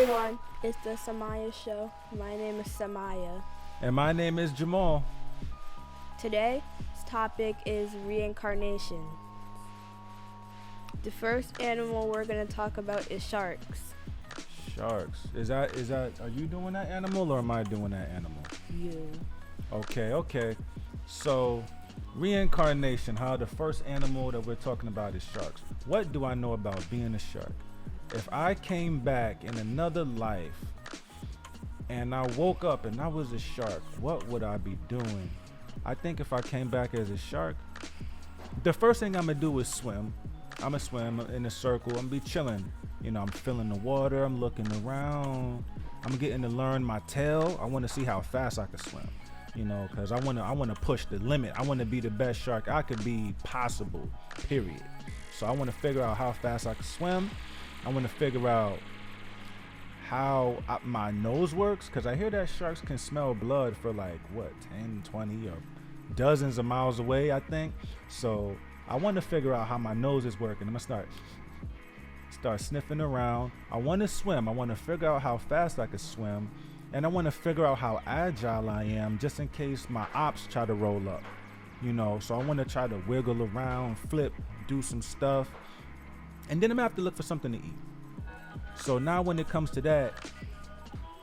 everyone, it's the Samiyah Show. My name is Samiyah. And my name is Jamal. Today's topic is reincarnation. The first animal we're going to talk about is sharks. Sharks. Is that are you doing that animal or am I doing that animal? You. Okay. So, reincarnation, how the first animal that we're talking about is sharks. What do I know about being a shark? If I came back in another life and I woke up and I was a shark, what would I be doing? I think if I came back as a shark, the first thing I'm gonna do is swim. I'm gonna swim in a circle. I'm gonna be chilling. You know, I'm feeling the water. I'm looking around. I'm getting to learn my tail. I want to see how fast I can swim. You know, because I wanna push the limit. I want to be the best shark I could be possible. Period. So I want to figure out how fast I can swim. I want to figure out how my nose works, because I hear that sharks can smell blood for like, 10, 20, or dozens of miles away, I think. So I want to figure out how my nose is working. I'm going to start sniffing around. I want to swim. I want to figure out how fast I can swim. And I want to figure out how agile I am, just in case my ops try to roll up. You know, so I want to try to wiggle around, flip, do some stuff. And then I'm going to have to look for something to eat. So now when it comes to that,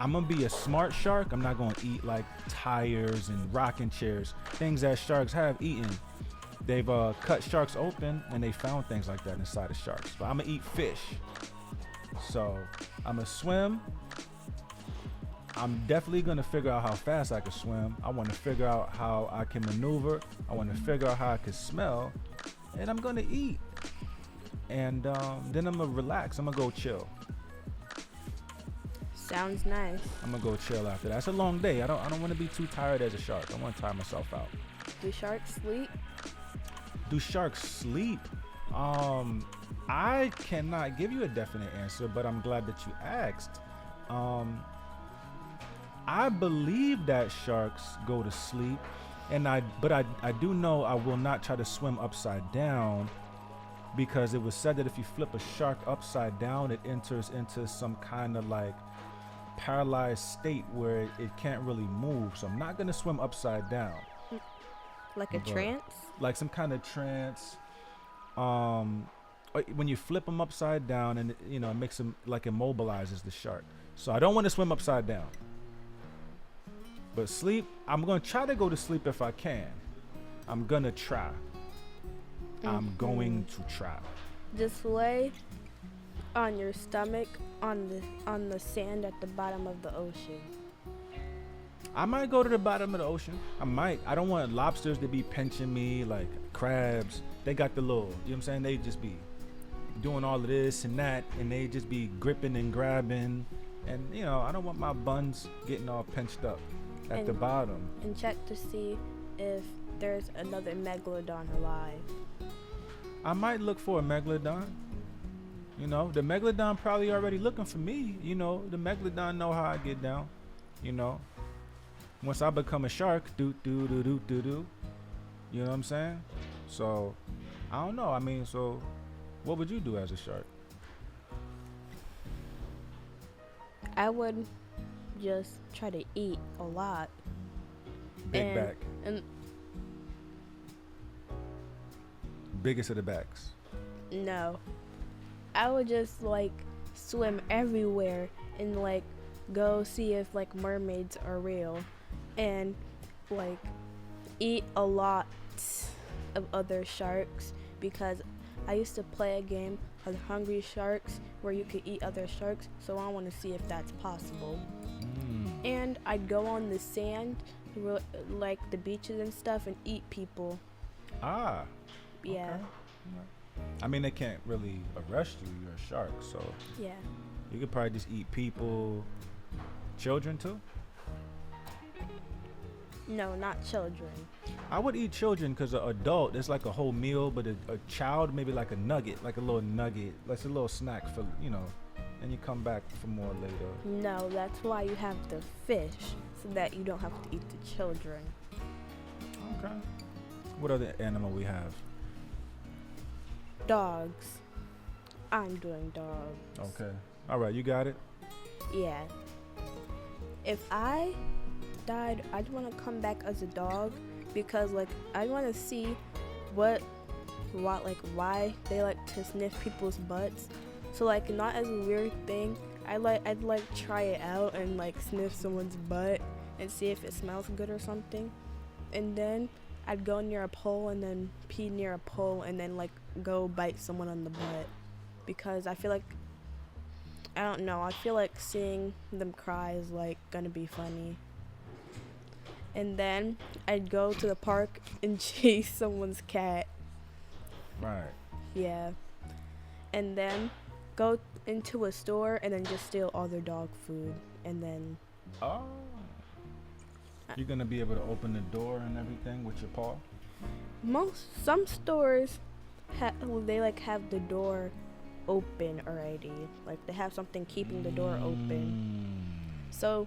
I'm going to be a smart shark. I'm not going to eat like tires and rocking chairs, things that sharks have eaten. They've cut sharks open and they found things like that inside of sharks. But I'm going to eat fish. So I'm going to swim. I'm definitely going to figure out how fast I can swim. I want to figure out how I can maneuver. I want to figure out how I can smell. And I'm going to eat. And then I'm going to relax. I'm going to go chill. Sounds nice. I'm going to go chill after that. It's a long day. I don't want to be too tired as a shark. I want to tire myself out. Do sharks sleep? Do sharks sleep? I cannot give you a definite answer, but I'm glad that you asked. I believe that sharks go to sleep, but I do know I will not try to swim upside down, because it was said that if you flip a shark upside down, it enters into some kind of like paralyzed state where it can't really move. So I'm not gonna swim upside down. Like a trance? Like some kind of trance. When you flip them upside down, and it makes them like immobilizes the shark. So I don't want to swim upside down. But sleep, I'm gonna try to go to sleep if I can. I'm gonna try. I'm going to try. Just lay on your stomach on the sand at the bottom of the ocean. I might go to the bottom of the ocean. I might. I don't want lobsters to be pinching me like crabs. They got the little, you know what I'm saying? They just be doing all of this and that, and they just be gripping and grabbing. And, I don't want my buns getting all pinched up at the bottom. And check to see if there's another megalodon alive. I might look for a megalodon. The megalodon probably already looking for me. The megalodon know how I get down. Once I become a shark, do. You know what I'm saying? So, I don't know. So what would you do as a shark? I would just try to eat a lot. Big back. And biggest of the backs. No. I would just swim everywhere and go see if mermaids are real, and eat a lot of other sharks, because I used to play a game of Hungry Sharks where you could eat other sharks, so I want to see if that's possible. And I'd go on the sand, like the beaches and stuff, and eat people. Ah. Yeah. Okay. They can't really arrest you. You're a shark, so yeah. You could probably just eat people. Children too? No, not children. I would eat children, because an adult, it's like a whole meal, but a child, maybe like a nugget, like a little nugget, like a little snack for, and you come back for more later. No, that's why you have the fish, so that you don't have to eat the children. Okay. What other animal we have? Dogs. I'm doing dogs. Okay. All right, you got it? Yeah. If I died, I'd want to come back as a dog because like I want to see why they like to sniff people's butts. So like not as a weird thing. I'd like try it out and like sniff someone's butt and see if it smells good or something. And then I'd go near a pole and then pee near a pole and then like go bite someone on the butt because I feel like I don't know, I feel like seeing them cry is like gonna be funny. And then I'd go to the park and chase someone's cat. Right. Yeah. And then go into a store and then just steal all their dog food. And then Oh. You're gonna be able to open the door and everything with your paw? some stores they like have the door open already. Like they have something keeping the door open. So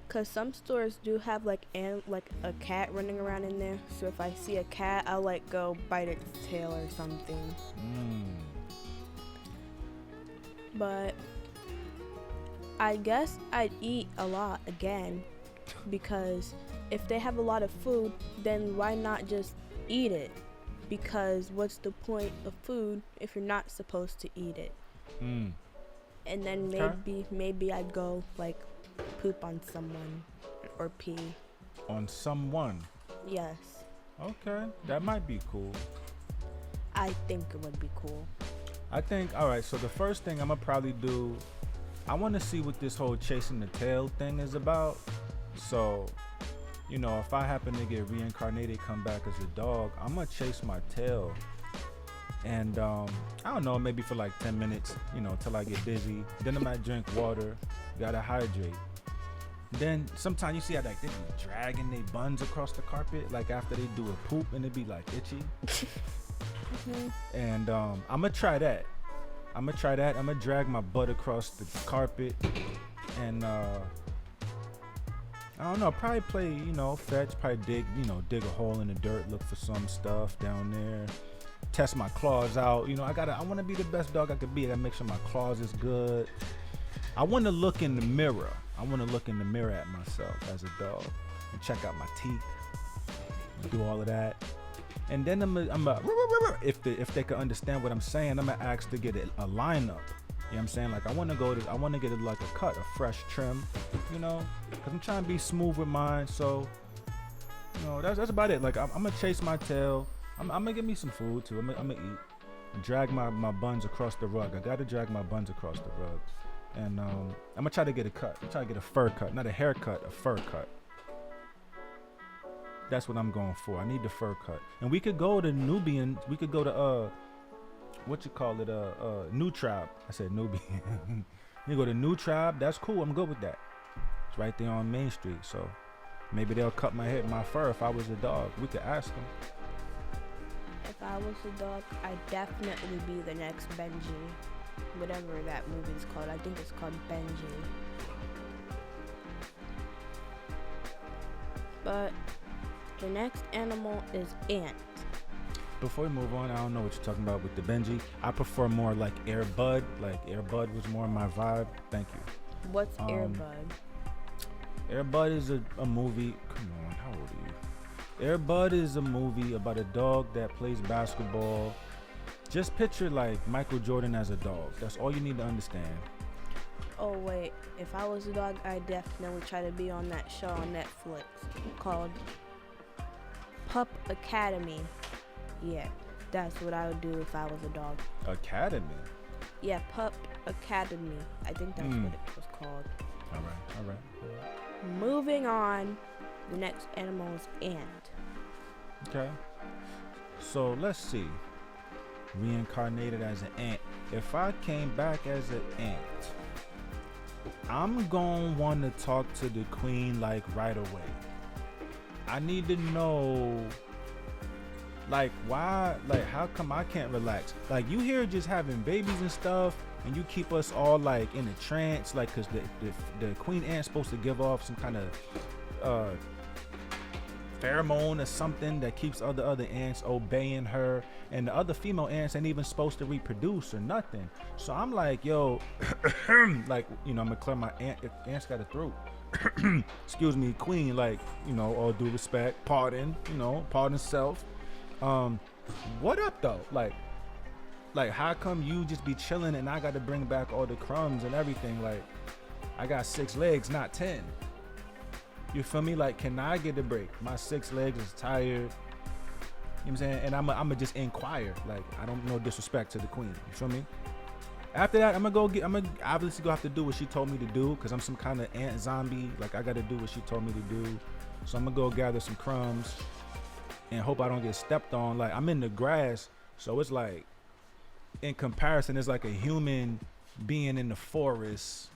cause some stores do have like a cat running around in there. So if I see a cat, I'll like go bite its tail or something. But I guess I'd eat a lot again because if they have a lot of food, then why not just eat it? Because what's the point of food if you're not supposed to eat it? And then maybe I'd go like poop on someone or pee. On someone? Yes. Okay, that might be cool. I think it would be cool. I think, all right, so the first thing I'm gonna probably do, I want to see what this whole chasing the tail thing is about. So, you know, if I happen to get reincarnated, come back as a dog, I'm gonna chase my tail. And I don't know, maybe for like 10 minutes, you know, till I get dizzy. Then I might drink water, gotta hydrate. Then sometimes you see how like they be dragging their buns across the carpet, like after they do a poop and it be like itchy. And I'm gonna try that. I'm gonna drag my butt across the carpet and I don't know, probably play, you know, fetch, probably dig a hole in the dirt, look for some stuff down there, test my claws out. You know, I want to be the best dog I could be. I make sure my claws is good. I want to look in the mirror. I want to look in the mirror at myself as a dog and check out my teeth, and do all of that. And then if they can understand what I'm saying, I'm gonna ask to get a lineup. You know what I'm saying? Like I want to get it like a cut, a fresh trim, you know, because I'm trying to be smooth with mine. So, you know, that's about it. Like I'm gonna chase my tail. I'm gonna get me some food too. I'm gonna eat. Drag my buns across the rug. I gotta drag my buns across the rug. And I'm gonna try to get a cut. I'm trying to get a fur cut, not a haircut, a fur cut. That's what I'm going for. I need the fur cut. And we could go to Nubian. We could go to New Tribe. I said Nubian. You go to New Tribe. That's cool. I'm good with that. It's right there on Main Street. So maybe they'll cut my fur if I was a dog. We could ask them. If I was a dog, I'd definitely be the next Benji. Whatever that movie's called. I think it's called Benji. But the next animal is ant. Before we move on, I don't know what you're talking about with the Benji. I prefer more like Air Bud. Like Air Bud was more my vibe. Thank you. What's Air Bud? Air Bud is a movie. Come on, how old are you? Air Bud is a movie about a dog that plays basketball. Just picture like Michael Jordan as a dog. That's all you need to understand. Oh wait, if I was a dog, I'd definitely try to be on that show on Netflix called Pup Academy. Yeah, that's what I would do if I was a dog. Academy? Yeah, Pup Academy. I think that's what it was called. All right. Moving on, the next animal is ant. Okay. So let's see. Reincarnated as an ant. If I came back as an ant, I'm gonna want to talk to the queen like right away. I need to know, like, why, like, how come I can't relax? Like, you here just having babies and stuff, and you keep us all like in a trance, like, cause the queen ant's supposed to give off some kind of pheromone or something that keeps other ants obeying her, and the other female ants ain't even supposed to reproduce or nothing. So I'm like, yo, like, I'm gonna clear my ant. If ants got a throat, excuse me, queen, like, all due respect, pardon self. What up though? Like how come you just be chilling and I got to bring back all the crumbs and everything? Like, I got 6 legs, not 10. You feel me? Like, can I get a break? My 6 legs is tired. You know what I'm saying? And I'm just inquire. Like, I don't know, disrespect to the queen. You feel me? After that, I'm obviously gonna have to do what she told me to do, because I'm some kind of ant zombie. Like, I gotta do what she told me to do. So I'm gonna go gather some crumbs and hope I don't get stepped on. Like, I'm in the grass, so it's like, in comparison, it's like a human being in the forest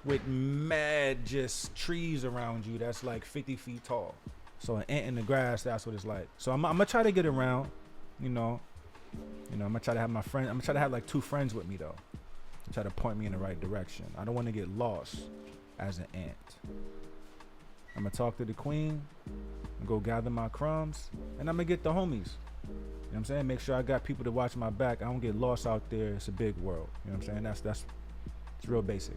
with mad just trees around you that's like 50 feet tall. So an ant in the grass, that's what it's like. So I'm gonna try to get around, I'm gonna try to have my friend. I'm gonna try to have like 2 friends with me though, try to point me in the right direction. I don't want to get lost as an ant. I'm gonna talk to the queen and go gather my crumbs, and I'm gonna get the homies. You know what I'm saying? Make sure I got people to watch my back. I don't get lost out there. It's a big world. You know what I'm saying? That's it's real basic.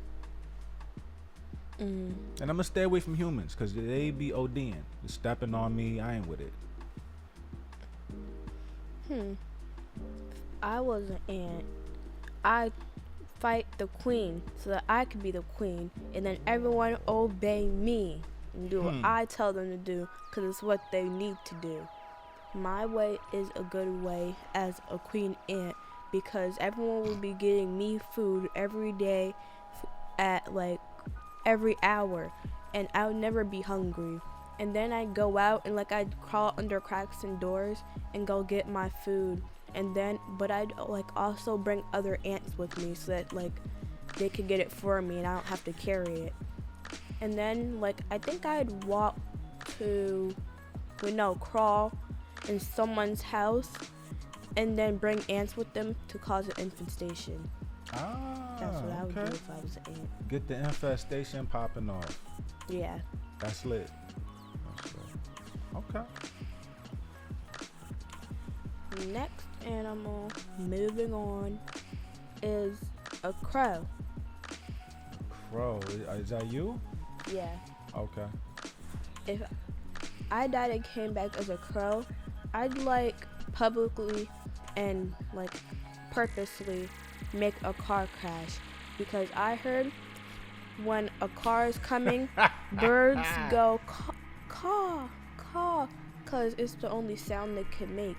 And I'm gonna stay away from humans, because they be ODing. Just stepping on me. I ain't with it. I was an ant. I fight the queen so that I could be the queen, and then everyone obey me and do what I tell them to do, because it's what they need to do. My way is a good way as a queen ant, because everyone will be getting me food every day at like every hour, and I would never be hungry. And then I'd go out and like I'd crawl under cracks and doors and go get my food, and then but I'd like also bring other ants with me so that like they could get it for me and I don't have to carry it. And then like I think I'd crawl in someone's house and then bring ants with them to cause an infestation. That's what I would do if I was an ant. Get the infestation popping off. Yeah. That's lit. Okay. Next animal, moving on, is a crow. Crow. Is that you? Yeah. Okay. If I died and came back as a crow, I'd like publicly and like purposely make a car crash, because I heard when a car is coming, birds go caw, caw, because it's the only sound they can make.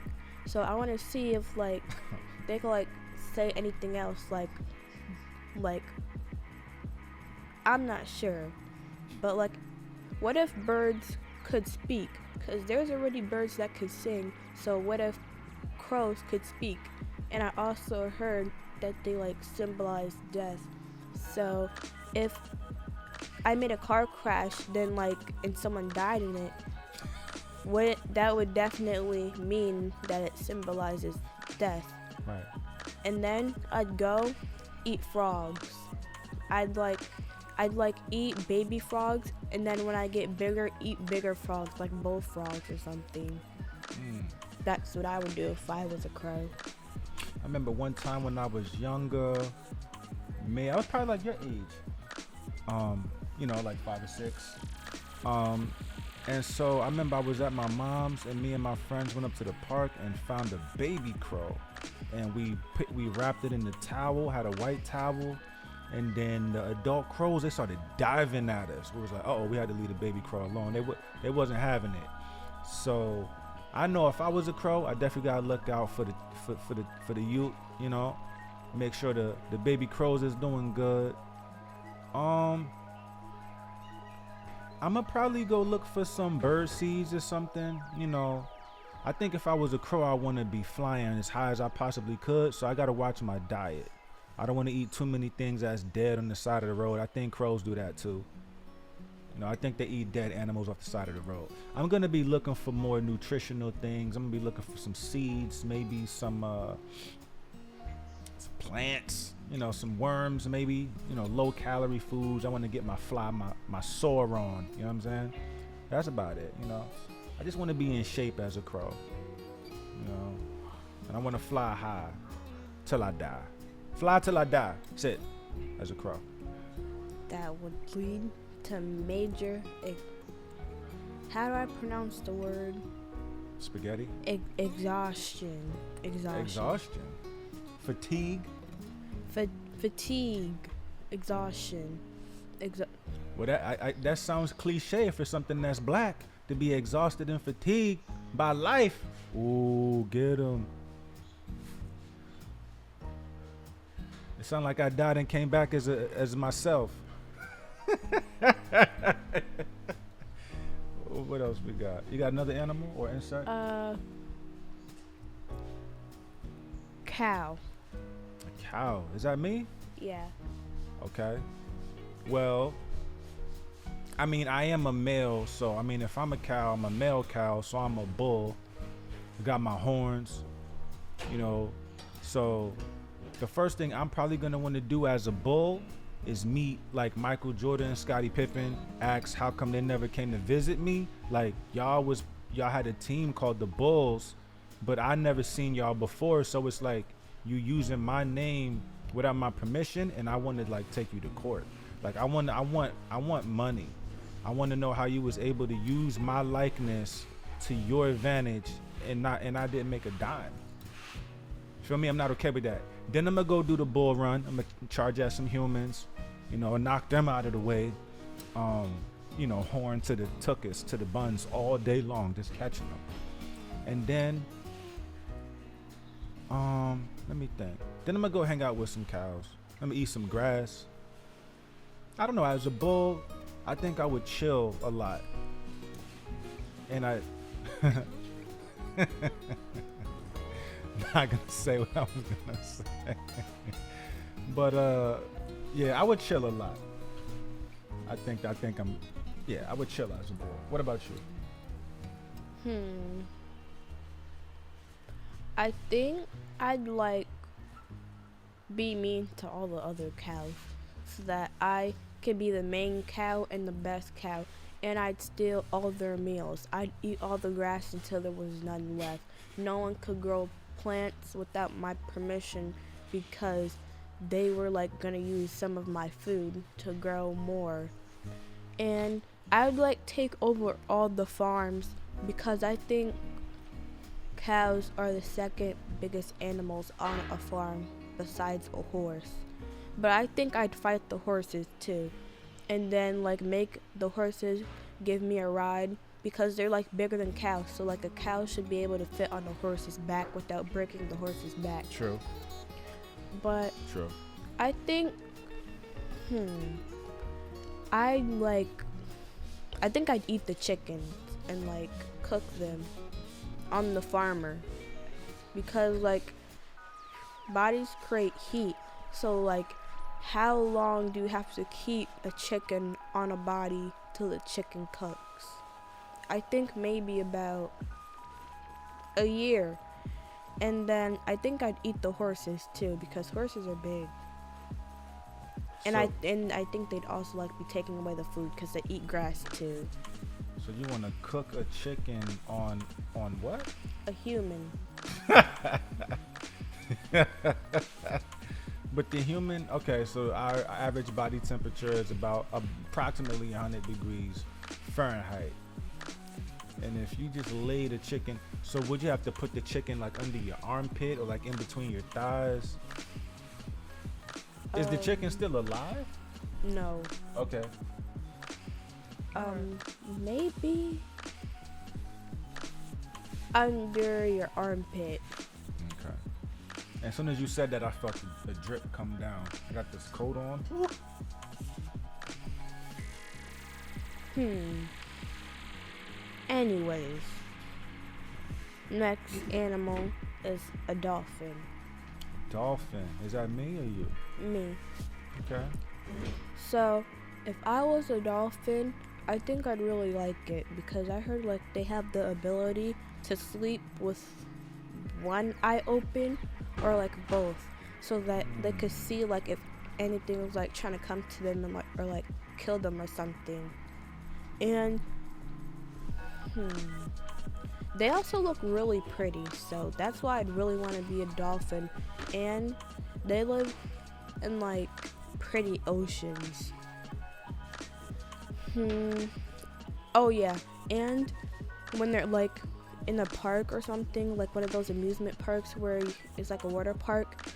So I want to see if like they can like say anything else, like I'm not sure, but like what if birds could speak? Because there's already birds that could sing, so what if crows could speak? And I also heard that they like symbolize death. So if I made a car crash, then like and someone died in it, that would definitely mean that it symbolizes death. Right. And then I'd go eat frogs. I'd eat baby frogs, and then when I get bigger, eat bigger frogs, like bullfrogs or something. That's what I would do if I was a crow. I remember one time when I was younger, I was probably like your age, like 5 or 6. And so I remember I was at my mom's, and me and my friends went up to the park and found a baby crow, and we wrapped it in the towel, had a white towel, and then the adult crows, they started diving at us. We was like, we had to leave the baby crow alone. They wasn't having it. So I know if I was a crow, I definitely gotta look out for the youth, make sure the baby crows is doing good. I'ma probably go look for some bird seeds or something. I think if I was a crow, I want to be flying as high as I possibly could, so I gotta watch my diet. I don't want to eat too many things that's dead on the side of the road. I think crows do that too. I think they eat dead animals off the side of the road. I'm gonna be looking for more nutritional things. I'm gonna be looking for some seeds, maybe some plants, some worms, maybe, low calorie foods. I want to get my soar on, you know what I'm saying? That's about it, I just want to be in shape as a crow, you know, and I want to fly high till I die. Fly till I die. That's it. As a crow. That would lead to major. How do I pronounce the word? Spaghetti. Exhaustion. Exhaustion. Fatigue. Fatigue. Exhaustion. Well, that sounds cliche for something that's black, to be exhausted and fatigued by life. Ooh, get 'em. It sounded like I died and came back as myself. What else we got? You got another animal or insect? Cow. A cow. Is that me? Yeah. Okay. Well, I mean, I am a male, so I mean, if I'm a cow, I'm a male cow, so I'm a bull. Got my horns, you know. So the first thing I'm probably gonna want to do as a bull is meet like Michael Jordan, Scottie Pippen, ask how come they never came to visit me. Like y'all had a team called the Bulls, but I never seen y'all before, so it's like you using my name without my permission, and I want to like take you to court. Like I want money. I want to know how you was able to use my likeness to your advantage, and I didn't make a dime. Feel me? I'm not okay with that. Then I'm gonna go do the bull run. I'm gonna charge at some humans, you know, knock them out of the way. You know, horn to the tuchus, to the buns all day long, just catching them. And then, let me think. Then I'm gonna go hang out with some cows. I'm gonna eat some grass. I don't know. As a bull, I think I would chill a lot. And I not gonna say what I was gonna say. But yeah, I would chill a lot. I think I would chill as a bull. What about you? I think I'd like be mean to all the other cows so that I could be the main cow and the best cow, and I'd steal all their meals. I'd eat all the grass until there was none left. No one could grow plants without my permission because they were like gonna use some of my food to grow more. And I would like take over all the farms because I think cows are the second biggest animals on a farm besides a horse. But I think I'd fight the horses too, and then like make the horses give me a ride because they're like bigger than cows, so like a cow should be able to fit on a horse's back without breaking the horse's back. True. But True. I think I think I'd eat the chickens and like cook them on the farmer because like bodies create heat, so like how long do you have to keep a chicken on a body till the chicken cooks? I think maybe about a year. And then I think I'd eat the horses too because horses are big. And I think they'd also like be taking away the food because they eat grass too. So you want to cook a chicken on what? A human. But the human, okay, so our average body temperature is about approximately 100 degrees Fahrenheit. And if you just laid a chicken, so would you have to put the chicken like under your armpit or like in between your thighs? Is the chicken still alive? No. Okay. Maybe under your armpit. Okay. As soon as you said that, I felt the drip come down. I got this coat on. Anyways, next animal is a dolphin. Dolphin. Is that me or you? Me. Okay. So, if I was a dolphin, I think I'd really like it because I heard like they have the ability to sleep with one eye open or like both, so that they could see like if anything was like trying to come to them and, like, or like kill them or something. And They also look really pretty, so that's why I'd really want to be a dolphin. And they live in like pretty oceans. Oh yeah, and when they're like in a park or something, like one of those amusement parks where it's like a water park,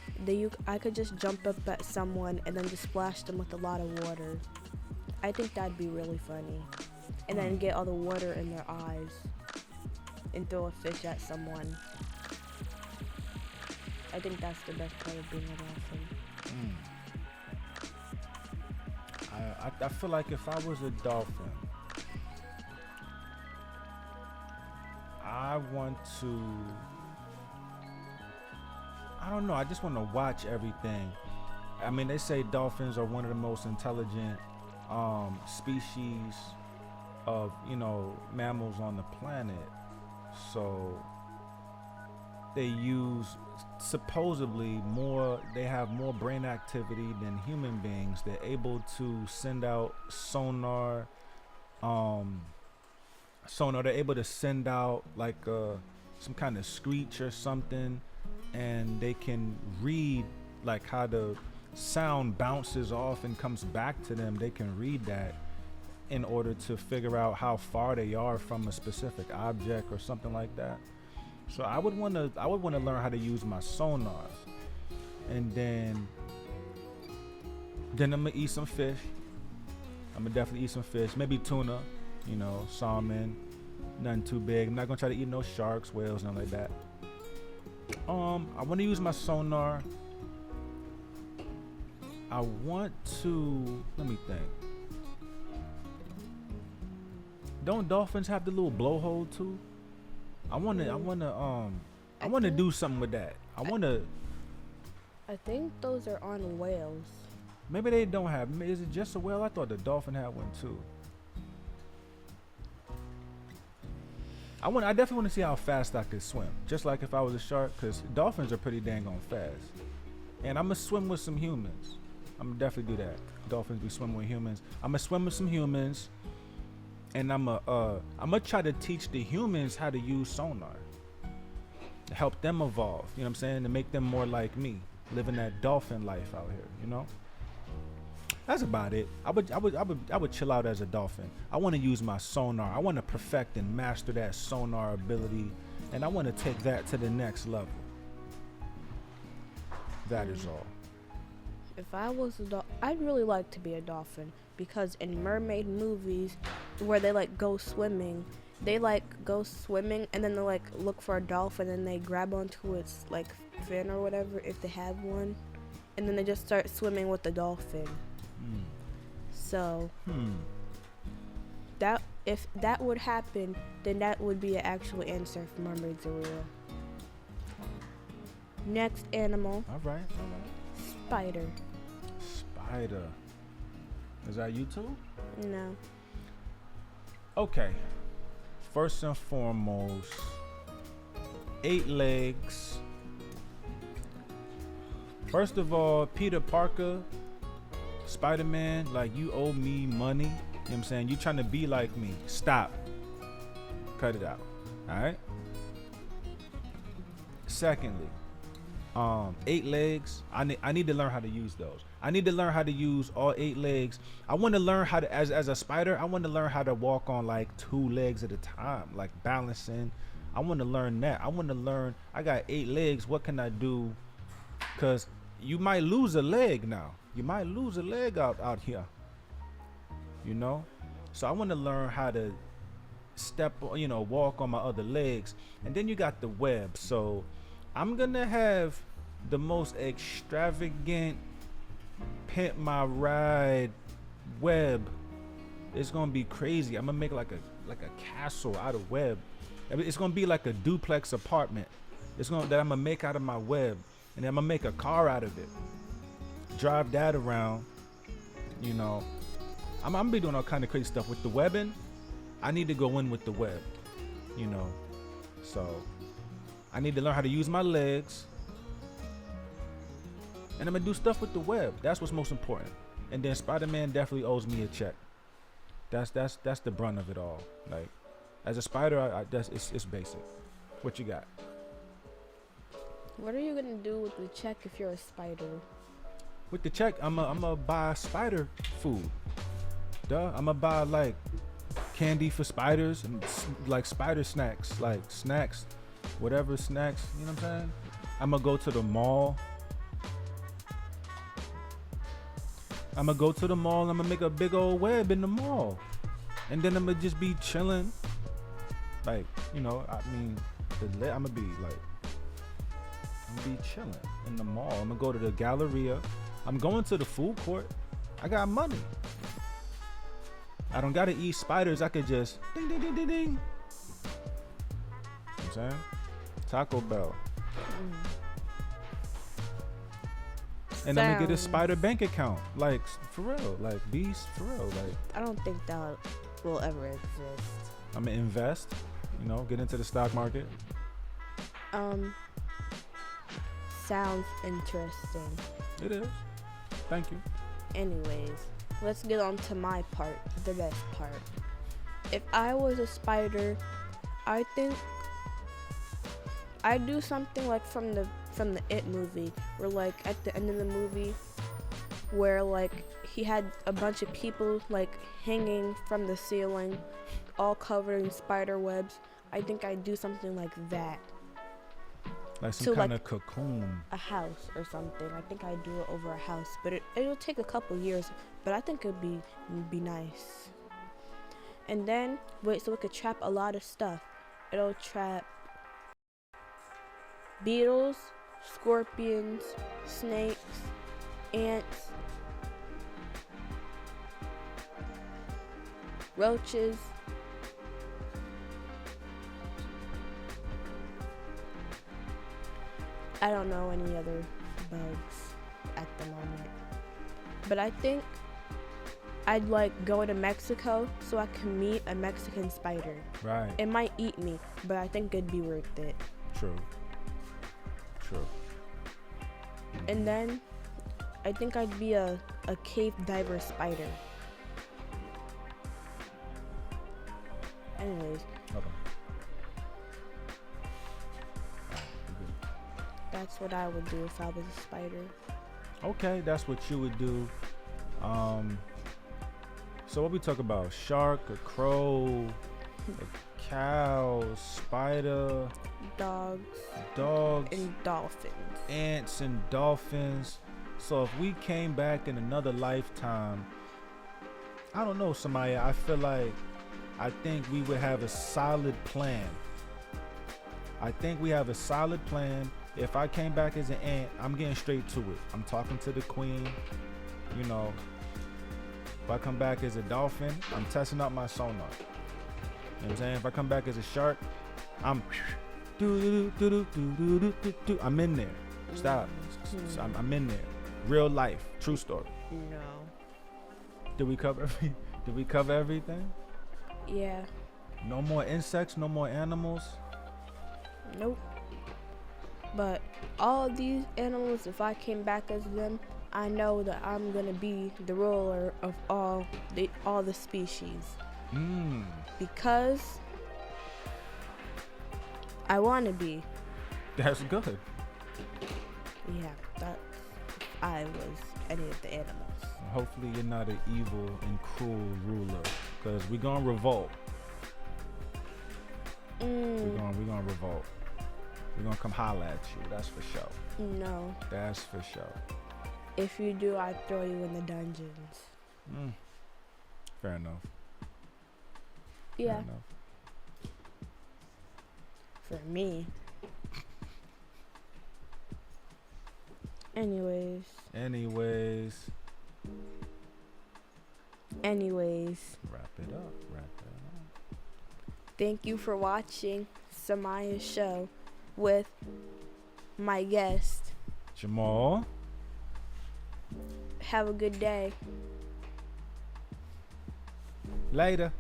I could just jump up at someone and then just splash them with a lot of water. I think that'd be really funny. And then get all the water in their eyes and throw a fish at someone. I think that's the best part of being a dolphin. I feel like if I was a dolphin, I don't know, I just want to watch everything. I mean, they say dolphins are one of the most intelligent species of, mammals on the planet. So they use supposedly they have more brain activity than human beings. They're able to send out sonar. They're able to send out like some kind of screech or something, and they can read like how the sound bounces off and comes back to them. They can read that in order to figure out how far they are from a specific object or something like that. So I would want to learn how to use my sonar, and then I'm gonna eat some fish. I'm gonna definitely eat some fish, maybe tuna, salmon, nothing too big. I'm not gonna try to eat no sharks, whales, nothing like that. I want to use my sonar. I want to, let me think. Don't dolphins have the little blowhole too? I want to do something with that. I think those are on whales. Maybe they don't have. Is it just a whale? I thought the dolphin had one too. I definitely want to see how fast I could swim. Just like if I was a shark, because dolphins are pretty dang on fast. And I'm gonna swim with some humans. I'm gonna definitely do that. Dolphins be swimming with humans. I'm gonna swim with some humans, and I'm gonna try to teach the humans how to use sonar. To help them evolve. You know what I'm saying? To make them more like me, living that dolphin life out here. That's about it. I would chill out as a dolphin. I want to use my sonar. I want to perfect and master that sonar ability, and I want to take that to the next level. That is all. If I was I'd really like to be a dolphin, because in mermaid movies where they like go swimming, and then they like look for a dolphin and they grab onto its like fin or whatever if they have one, and then they just start swimming with the dolphin. So that if that would happen, then that would be an actual answer if mermaids are real. Next animal. All right. Spider. Spider. Is that you too? No. Okay. First and foremost, 8 legs. First of all, Peter Parker, Spider-Man, like, you owe me money. You know what I'm saying? You trying to be like me. Stop. Cut it out. Alright? Secondly, 8 legs. I need to learn how to use those. I need to learn how to use all 8 legs. I want to learn how to, as a spider, I want to learn how to walk on like 2 legs at a time, like balancing. I want to learn that. I want to learn, I got 8 legs. What can I do? Because you might lose a leg now. You might lose a leg out here. So I want to learn how to walk on my other legs. And then you got the web. So I'm going to have the most extravagant pimp my ride web. It's going to be crazy. I'm going to make like a castle out of web. It's going to be like a duplex apartment. That I'm going to make out of my web. And then I'm going to make a car out of it. Drive that around. I'm going to be doing all kind of crazy stuff with the webbing. I need to go in with the web. So I need to learn how to use my legs. And I'm going to do stuff with the web. That's what's most important. And then Spider-Man definitely owes me a check. That's the brunt of it all. Like, As a spider, it's basic. What you got? What are you gonna do with the check if you're a spider? With the check, I'ma buy spider food. Duh, I'ma buy like candy for spiders and like spider snacks, whatever snacks. You know what I'm saying? I'ma go to the mall. I'ma go to the mall. I'ma make a big old web in the mall, and then I'ma just be chilling. Like, you know, I mean, I'ma be chilling in the mall. I'm gonna go to the Galleria. I'm going to the food court. I got money. I don't gotta eat spiders. I could just ding ding ding ding ding. You know what I'm saying? Taco Bell. And I'm gonna get a spider bank account. Like, for real. Like, beast, for real. Like, I don't think that will ever exist. I'm gonna invest, you know, get into the stock market. Sounds interesting. It is. Thank you. Anyways, let's get on to my part, the best part. If I was a spider, I think I'd do something like from the It movie, where like at the end of the movie, where like he had a bunch of people like hanging from the ceiling, all covered in spider webs. I think I'd do something like that. Like some So, kind like, of cocoon. A house or something. I think I'd do it over a house, but it'll take a couple years. But I think it'd be nice. And then so it could trap a lot of stuff. It'll trap beetles, scorpions, snakes, ants, roaches. I don't know any other bugs at the moment. But I think I'd like go to Mexico so I can meet a Mexican spider. Right. It might eat me, but I think it'd be worth it. True. And then I think I'd be a cave diver spider. Anyways. Okay. That's what I would do if I was a spider. Okay, that's what you would do. So what we talk about? Shark, a crow, a cow, spider, Dogs, and dolphins. Ants and dolphins. So if we came back in another lifetime, I don't know, Samiyah, I think we would have a solid plan. If I came back as an ant, I'm getting straight to it. I'm talking to the queen, you know. If I come back as a dolphin, I'm testing out my sonar. You know what I'm saying? If I come back as a shark, I'm I'm in there. Stop. I'm in there. Real life. True story. No. Did we cover everything? Yeah. No more insects, no more animals. Nope. But all of these animals, if I came back as them, I know that I'm gonna be the ruler of all the species. Because I want to be. That's good. Yeah, that's if I was any of the animals. Hopefully you're not an evil and cruel ruler, because we're gonna revolt. We're gonna revolt. We're gonna come holler at you. That's for sure. No. That's for sure. If you do, I'd throw you in the dungeons. Fair enough. Yeah. Fair enough. For me. Anyways. Wrap it up. Thank you for watching Samiyah Show with my guest, Jamal. Have a good day. Later.